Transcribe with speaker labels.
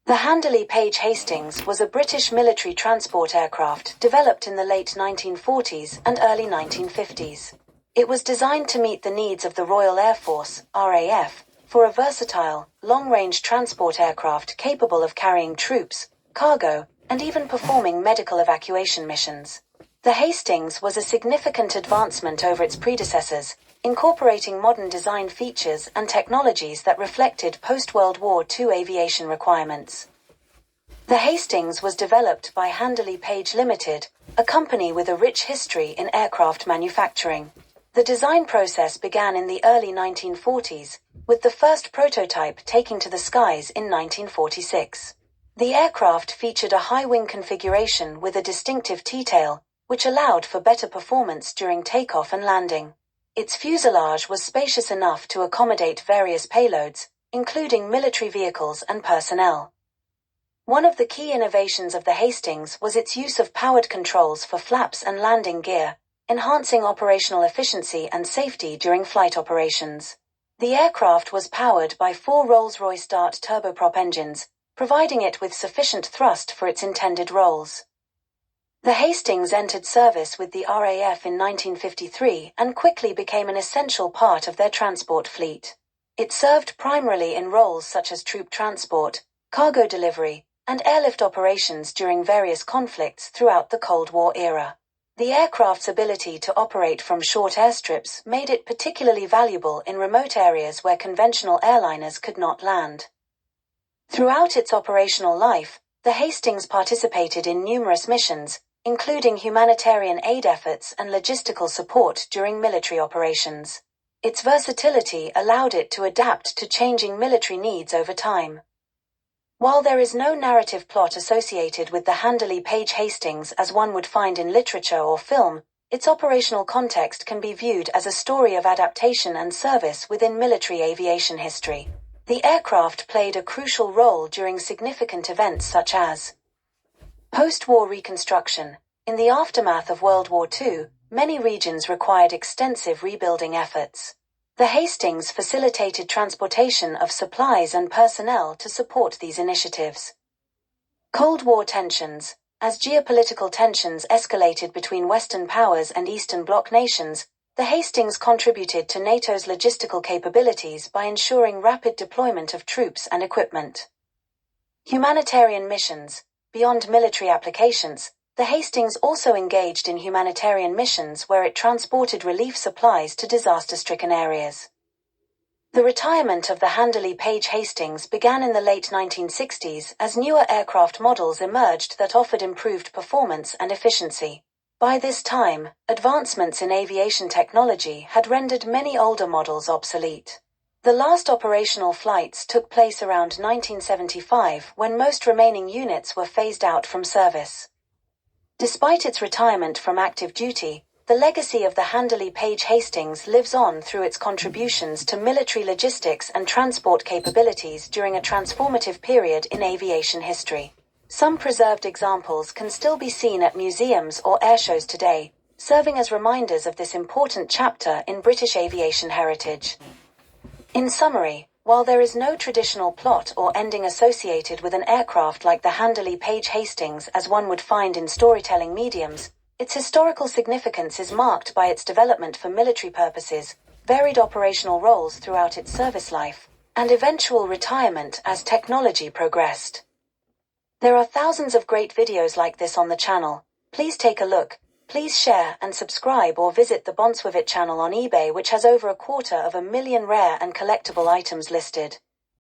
Speaker 1: The Handley Page Hastings was a British military transport aircraft developed in the late 1940s and early 1950s. It was designed to meet the needs of the Royal Air Force, RAF, for a versatile, long-range transport aircraft capable of carrying troops, cargo, and even performing medical evacuation missions. The Hastings was a significant advancement over its predecessors, incorporating modern design features and technologies that reflected post-World War II aviation requirements. The Hastings was developed by Handley Page Limited, a company with a rich history in aircraft manufacturing. The design process began in the early 1940s, with the first prototype taking to the skies in 1946. The aircraft featured a high-wing configuration with a distinctive T-tail, which allowed for better performance during takeoff and landing. Its fuselage was spacious enough to accommodate various payloads, including military vehicles and personnel. One of the key innovations of the Hastings was its use of powered controls for flaps and landing gear, enhancing operational efficiency and safety during flight operations. The aircraft was powered by 4 Rolls-Royce Dart turboprop engines, providing it with sufficient thrust for its intended roles. The Hastings entered service with the RAF in 1953 and quickly became an essential part of their transport fleet. It served primarily in roles such as troop transport, cargo delivery, and airlift operations during various conflicts throughout the Cold War era. The aircraft's ability to operate from short airstrips made it particularly valuable in remote areas where conventional airliners could not land. Throughout its operational life, the Hastings participated in numerous missions, including humanitarian aid efforts and logistical support during military operations. Its versatility allowed it to adapt to changing military needs over time. While there is no narrative plot associated with the Handley Page Hastings as one would find in literature or film, its operational context can be viewed as a story of adaptation and service within military aviation history. The aircraft played a crucial role during significant events such as post-war reconstruction. In the aftermath of World War II, many regions required extensive rebuilding efforts. The Hastings facilitated transportation of supplies and personnel to support these initiatives. Cold War tensions. As geopolitical tensions escalated between Western powers and Eastern Bloc nations, the Hastings contributed to NATO's logistical capabilities by ensuring rapid deployment of troops and equipment. Humanitarian missions. Beyond military applications, the Hastings also engaged in humanitarian missions where it transported relief supplies to disaster-stricken areas. The retirement of the Handley Page Hastings began in the late 1960s as newer aircraft models emerged that offered improved performance and efficiency. By this time, advancements in aviation technology had rendered many older models obsolete. The last operational flights took place around 1975 when most remaining units were phased out from service. Despite its retirement from active duty, the legacy of the Handley Page Hastings lives on through its contributions to military logistics and transport capabilities during a transformative period in aviation history. Some preserved examples can still be seen at museums or airshows today, serving as reminders of this important chapter in British aviation heritage. In summary, while there is no traditional plot or ending associated with an aircraft like the Handley Page Hastings as one would find in storytelling mediums, its historical significance is marked by its development for military purposes, varied operational roles throughout its service life, and eventual retirement as technology progressed. There are thousands of great videos like this on the channel. Please take a look. Please share and subscribe or visit the Bonswivit channel on eBay, which has over 250,000 rare and collectible items listed.